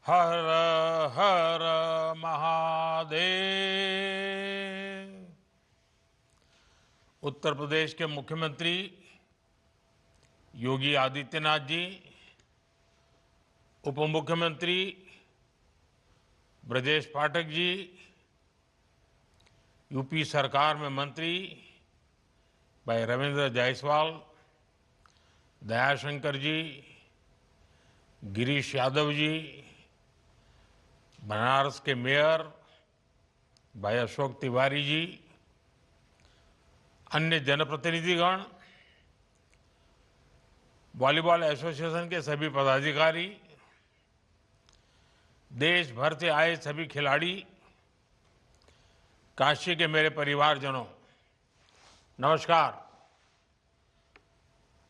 हर हर महादेव। उत्तर प्रदेश के मुख्यमंत्री योगी आदित्यनाथ जी, उप मुख्यमंत्री ब्रजेश पाठक जी, यूपी सरकार में मंत्री भाई रविंद्र जायसवाल, दयाशंकर जी, गिरीश यादव जी, बनारस के मेयर भाई अशोक तिवारी जी, अन्य जनप्रतिनिधिगण, वॉलीबॉल एसोसिएशन के सभी पदाधिकारी, देश भर से आए सभी खिलाड़ी, काशी के मेरे परिवारजनों, नमस्कार।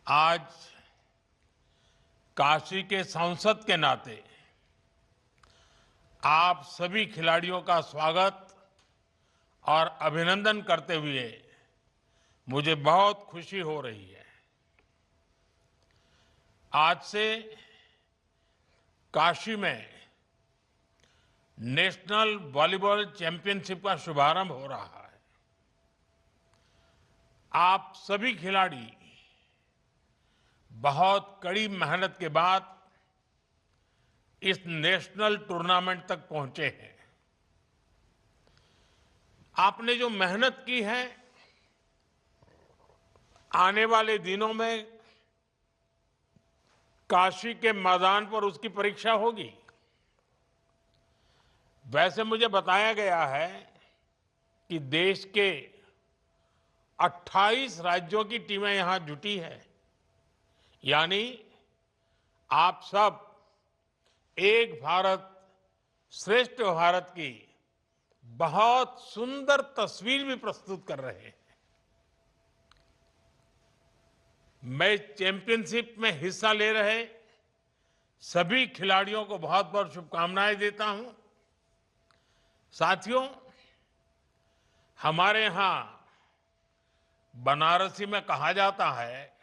आज काशी के सांसद के नाते आप सभी खिलाड़ियों का स्वागत और अभिनंदन करते हुए मुझे बहुत खुशी हो रही है। आज से काशी में नेशनल वॉलीबॉल चैंपियनशिप का शुभारंभ हो रहा है। आप सभी खिलाड़ी बहुत कड़ी मेहनत के बाद इस नेशनल टूर्नामेंट तक पहुंचे हैं। आपने जो मेहनत की है, आने वाले दिनों में काशी के मैदान पर उसकी परीक्षा होगी। वैसे मुझे बताया गया है कि देश के 28 राज्यों की टीमें यहां जुटी है, यानी आप सब एक भारत श्रेष्ठ भारत की बहुत सुंदर तस्वीर भी प्रस्तुत कर रहे हैं। मैं चैंपियनशिप में हिस्सा ले रहे सभी खिलाड़ियों को बहुत बहुत शुभकामनाएं देता हूं। साथियों, हमारे यहां बनारसी में कहा जाता है,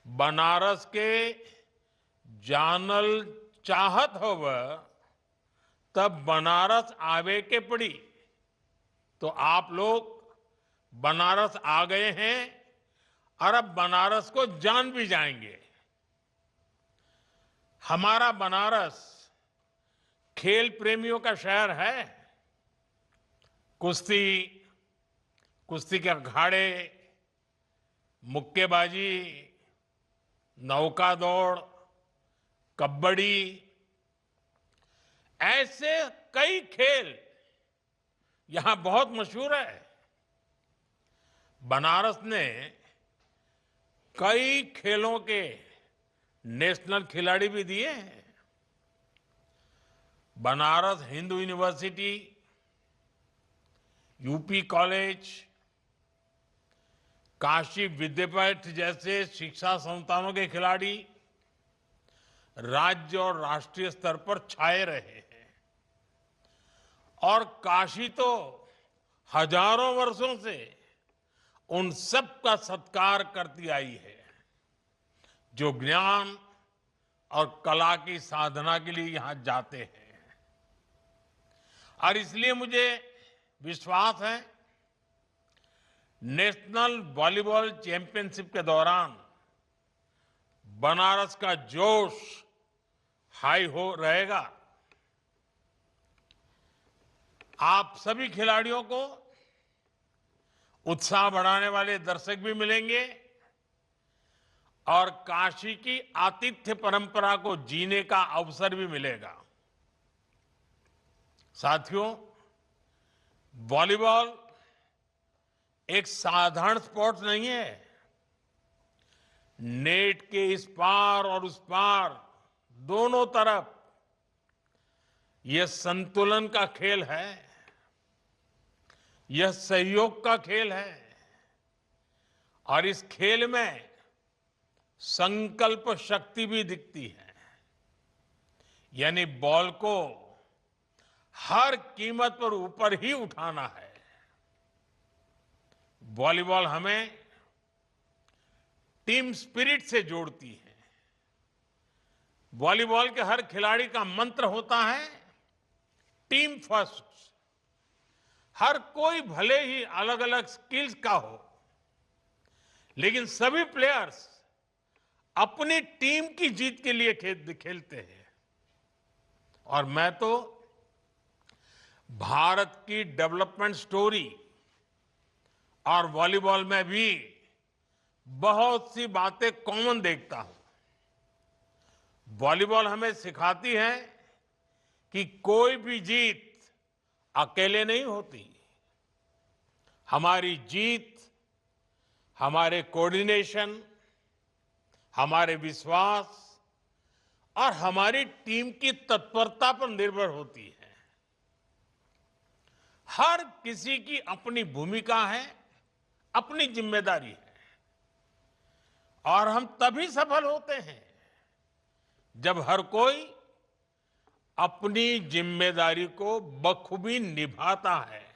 बनारस के जानल चाहत होव तब बनारस आवे के पड़ी। तो आप लोग बनारस आ गए हैं और अब बनारस को जान भी जाएंगे। हमारा बनारस खेल प्रेमियों का शहर है। कुश्ती, कुश्ती के अखाड़े, मुक्केबाजी, नौका दौड़, कबड्डी, ऐसे कई खेल यहां बहुत मशहूर है। बनारस ने कई खेलों के नेशनल खिलाड़ी भी दिए हैं। Banaras Hindu University, UP College, Kashi Vidyapeeth जैसे शिक्षा संस्थानों के खिलाड़ी राज्य और राष्ट्रीय स्तर पर छाए रहे हैं। और काशी तो हजारों वर्षों से उन सब का सत्कार करती आई है जो ज्ञान और कला की साधना के लिए यहां जाते हैं। और इसलिए मुझे विश्वास है, नेशनल वॉलीबॉल चैंपियनशिप के दौरान बनारस का जोश हाई हो रहेगा। आप सभी खिलाड़ियों को उत्साह बढ़ाने वाले दर्शक भी मिलेंगे और काशी की आतिथ्य परंपरा को जीने का अवसर भी मिलेगा। साथियों, वॉलीबॉल एक साधारण स्पोर्ट्स नहीं है। नेट के इस पार और उस पार दोनों तरफ यह संतुलन का खेल है, यह सहयोग का खेल है और इस खेल में संकल्प शक्ति भी दिखती है। यानी बॉल को हर कीमत पर ऊपर ही उठाना है। वॉलीबॉल हमें टीम स्पिरिट से जोड़ती है। वॉलीबॉल के हर खिलाड़ी का मंत्र होता है टीम फर्स्ट। हर कोई भले ही अलग अलग स्किल्स का हो, लेकिन सभी प्लेयर्स अपनी टीम की जीत के लिए खेलते हैं। और मैं तो भारत की डेवलपमेंट स्टोरी और वॉलीबॉल में भी बहुत सी बातें कॉमन देखता हूं। वॉलीबॉल हमें सिखाती है कि कोई भी जीत अकेले नहीं होती। हमारी जीत हमारे कोऑर्डिनेशन, हमारे विश्वास और हमारी टीम की तत्परता पर निर्भर होती है। हर किसी की अपनी भूमिका है, अपनी जिम्मेदारी है, और हम तभी सफल होते हैं जब हर कोई अपनी जिम्मेदारी को बखूबी निभाता है,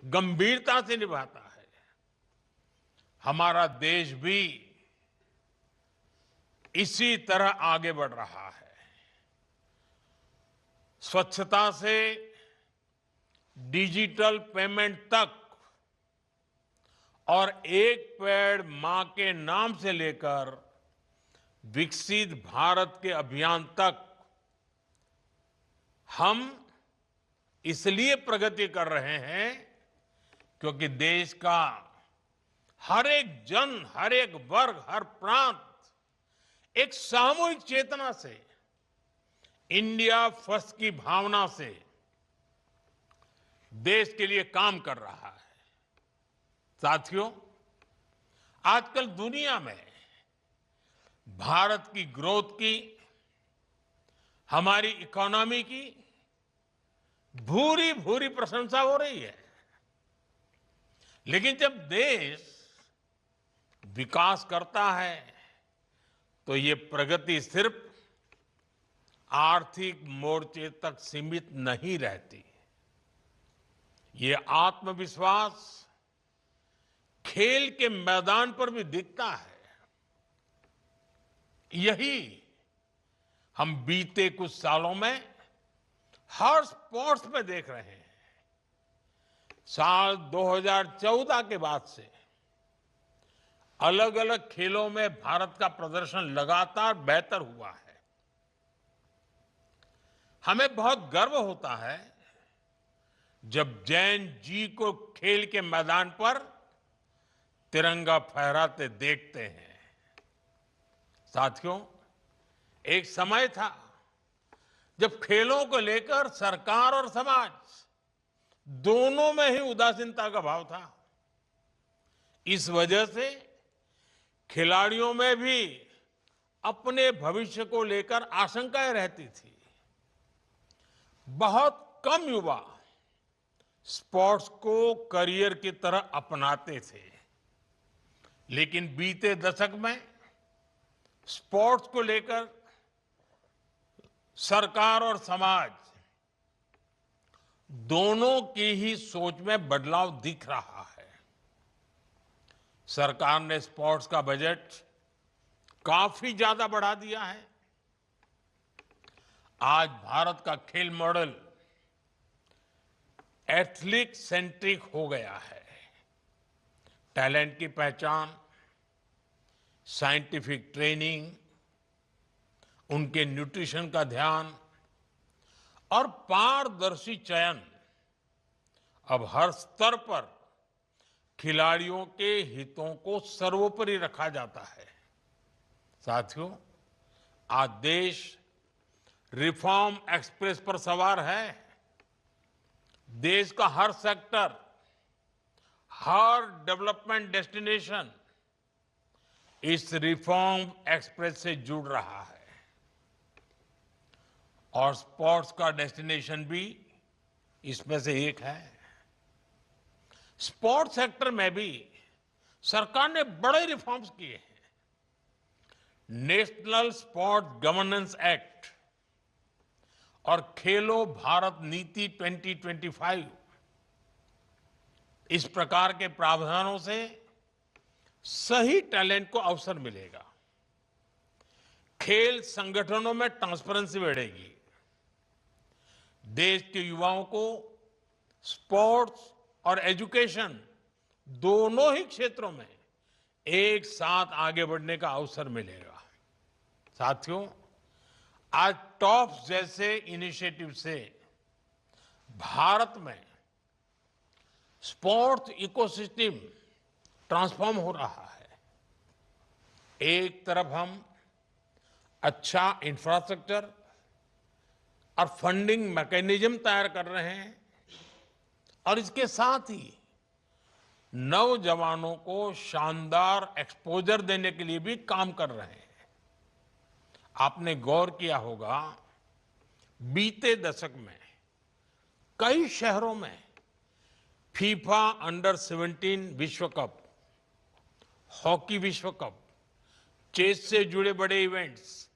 गंभीरता से निभाता है। हमारा देश भी इसी तरह आगे बढ़ रहा है। स्वच्छता से डिजिटल पेमेंट तक और एक पेड़ मां के नाम से लेकर विकसित भारत के अभियान तक हम इसलिए प्रगति कर रहे हैं क्योंकि देश का हर एक जन, हर एक वर्ग, हर प्रांत एक सामूहिक चेतना से, इंडिया फर्स्ट की भावना से देश के लिए काम कर रहा है। साथियों, आजकल दुनिया में भारत की ग्रोथ की, हमारी इकोनॉमी की भूरी भूरी प्रशंसा हो रही है। लेकिन जब देश विकास करता है तो ये प्रगति सिर्फ आर्थिक मोर्चे तक सीमित नहीं रहती। ये आत्मविश्वास खेल के मैदान पर भी दिखता है। यही हम बीते कुछ सालों में हर स्पोर्ट्स में देख रहे हैं। साल 2014 के बाद से अलग अलग खेलों में भारत का प्रदर्शन लगातार बेहतर हुआ है। हमें बहुत गर्व होता है जब जैन जी को खेल के मैदान पर तिरंगा फहराते देखते हैं। साथियों, एक समय था जब खेलों को लेकर सरकार और समाज दोनों में ही उदासीनता का भाव था। इस वजह से खिलाड़ियों में भी अपने भविष्य को लेकर आशंकाएं रहती थी। बहुत कम युवा स्पोर्ट्स को करियर की तरह अपनाते थे। लेकिन बीते दशक में स्पोर्ट्स को लेकर सरकार और समाज दोनों की ही सोच में बदलाव दिख रहा है। सरकार ने स्पोर्ट्स का बजट काफी ज्यादा बढ़ा दिया है। आज भारत का खेल मॉडल एथलीट सेंट्रिक हो गया है। टैलेंट की पहचान, साइंटिफिक ट्रेनिंग, उनके न्यूट्रिशन का ध्यान और पारदर्शी चयन अब हर स्तर पर खिलाड़ियों के हितों को सर्वोपरि रखा जाता है। साथियों, आज देश रिफॉर्म एक्सप्रेस पर सवार है। देश का हर सेक्टर, हर डेवलपमेंट डेस्टिनेशन इस रिफॉर्म एक्सप्रेस से जुड़ रहा है। और स्पोर्ट्स का डेस्टिनेशन भी इसमें से एक है। स्पोर्ट्स सेक्टर में भी सरकार ने बड़े रिफॉर्म्स किए हैं। नेशनल स्पोर्ट्स गवर्नेंस एक्ट और खेलो भारत नीति 2025, इस प्रकार के प्रावधानों से सही टैलेंट को अवसर मिलेगा। खेल संगठनों में ट्रांसपेरेंसी बढ़ेगी। देश के युवाओं को स्पोर्ट्स और एजुकेशन दोनों ही क्षेत्रों में एक साथ आगे बढ़ने का अवसर मिलेगा। साथियों, आज टॉप्स जैसे इनिशिएटिव से भारत में स्पोर्ट्स इकोसिस्टम ट्रांसफॉर्म हो रहा है। एक तरफ हम अच्छा इंफ्रास्ट्रक्चर और फंडिंग मैकेनिज्म तैयार कर रहे हैं और इसके साथ ही नौजवानों को शानदार एक्सपोजर देने के लिए भी काम कर रहे हैं। आपने गौर किया होगा, बीते दशक में कई शहरों में फीफा अंडर 17 विश्व कप, हॉकी विश्व कप, चेस से जुड़े बड़े इवेंट्स,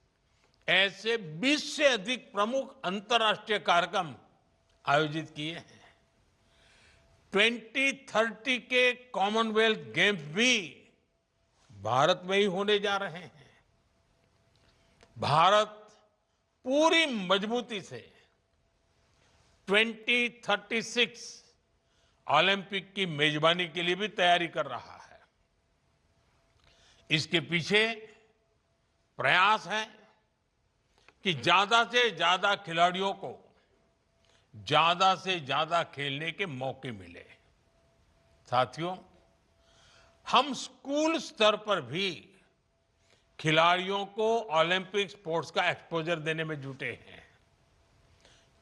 ऐसे 20 से अधिक प्रमुख अंतर्राष्ट्रीय कार्यक्रम आयोजित किए हैं। 2030 के कॉमनवेल्थ गेम्स भी भारत में ही होने जा रहे हैं। भारत पूरी मजबूती से 2036 ओलंपिक की मेजबानी के लिए भी तैयारी कर रहा है। इसके पीछे प्रयास है कि ज्यादा से ज्यादा खिलाड़ियों को ज्यादा से ज्यादा खेलने के मौके मिले। साथियों, हम स्कूल स्तर पर भी खिलाड़ियों को ओलंपिक स्पोर्ट्स का एक्सपोजर देने में जुटे हैं।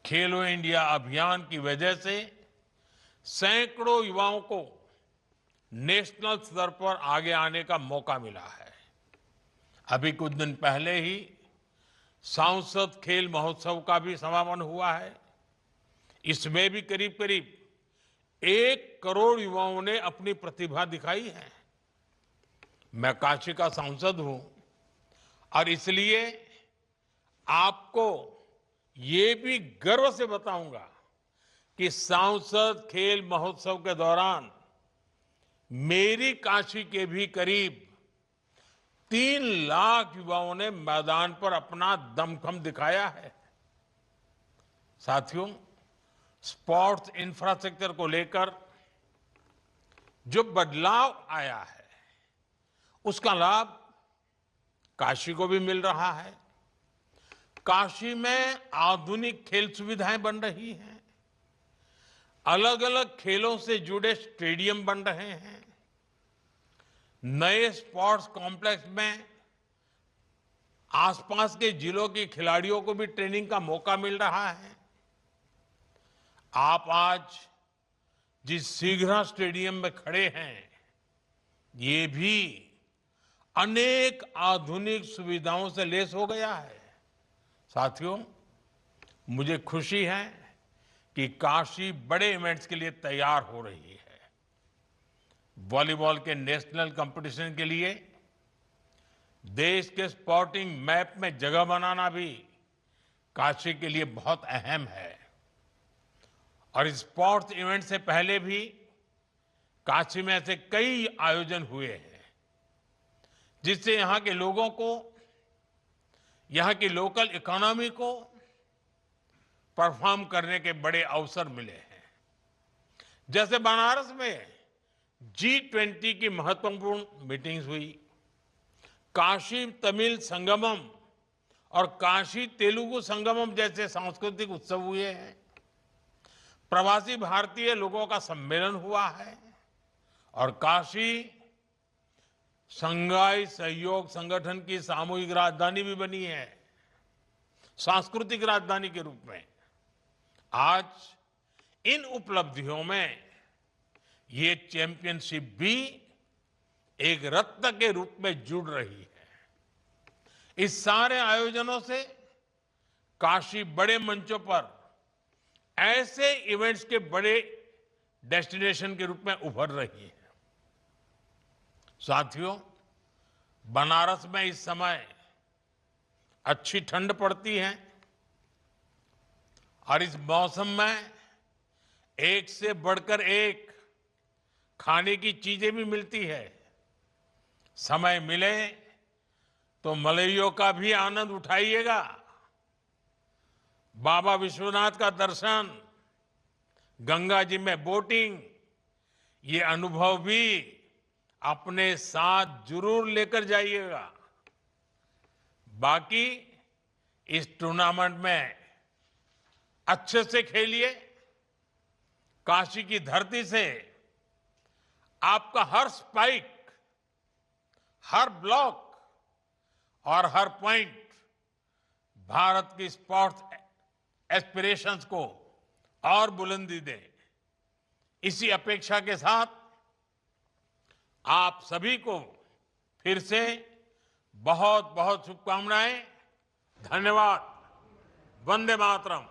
खेलो इंडिया अभियान की वजह से सैकड़ों युवाओं को नेशनल स्तर पर आगे आने का मौका मिला है। अभी कुछ दिन पहले ही सांसद खेल महोत्सव का भी समापन हुआ है। इसमें भी करीब करीब 1 करोड़ युवाओं ने अपनी प्रतिभा दिखाई है। मैं काशी का सांसद हूं और इसलिए आपको ये भी गर्व से बताऊंगा कि सांसद खेल महोत्सव के दौरान मेरी काशी के भी करीब 3 लाख युवाओं ने मैदान पर अपना दमखम दिखाया है। साथियों, स्पोर्ट्स इंफ्रास्ट्रक्चर को लेकर जो बदलाव आया है, उसका लाभ काशी को भी मिल रहा है। काशी में आधुनिक खेल सुविधाएं बन रही हैं, अलग अलग खेलों से जुड़े स्टेडियम बन रहे हैं, नए स्पोर्ट्स कॉम्प्लेक्स में आसपास के जिलों के खिलाड़ियों को भी ट्रेनिंग का मौका मिल रहा है। आप आज जिस सीघरा स्टेडियम में खड़े हैं, ये भी अनेक आधुनिक सुविधाओं से लैस हो गया है। साथियों, मुझे खुशी है कि काशी बड़े इवेंट्स के लिए तैयार हो रही है। वॉलीबॉल के नेशनल कंपटीशन के लिए देश के स्पोर्टिंग मैप में जगह बनाना भी काशी के लिए बहुत अहम है। और इस स्पोर्ट्स इवेंट से पहले भी काशी में ऐसे कई आयोजन हुए हैं, जिससे यहां के लोगों को, यहां की लोकल इकोनॉमी को परफॉर्म करने के बड़े अवसर मिले हैं। जैसे बनारस में G20 की महत्वपूर्ण मीटिंग्स हुई, काशी तमिल संगमम और काशी तेलुगु संगमम जैसे सांस्कृतिक उत्सव हुए हैं, प्रवासी भारतीय लोगों का सम्मेलन हुआ है और काशी शंघाई सहयोग संगठन की सामूहिक राजधानी भी बनी है, सांस्कृतिक राजधानी के रूप में। आज इन उपलब्धियों में ये चैंपियनशिप भी एक रत्न के रूप में जुड़ रही है। इस सारे आयोजनों से काशी बड़े मंचों पर ऐसे इवेंट्स के बड़े डेस्टिनेशन के रूप में उभर रही है। साथियों, बनारस में इस समय अच्छी ठंड पड़ती है और इस मौसम में एक से बढ़कर एक खाने की चीजें भी मिलती है। समय मिले तो मलइयों का भी आनंद उठाइएगा। बाबा विश्वनाथ का दर्शन, गंगा जी में बोटिंग, ये अनुभव भी अपने साथ जरूर लेकर जाइएगा। बाकी इस टूर्नामेंट में अच्छे से खेलिए। काशी की धरती से आपका हर स्पाइक, हर ब्लॉक और हर पॉइंट भारत की स्पोर्ट्स एस्पिरेशंस को और बुलंदी दे। इसी अपेक्षा के साथ आप सभी को फिर से बहुत बहुत शुभकामनाएं। धन्यवाद। वंदे मातरम।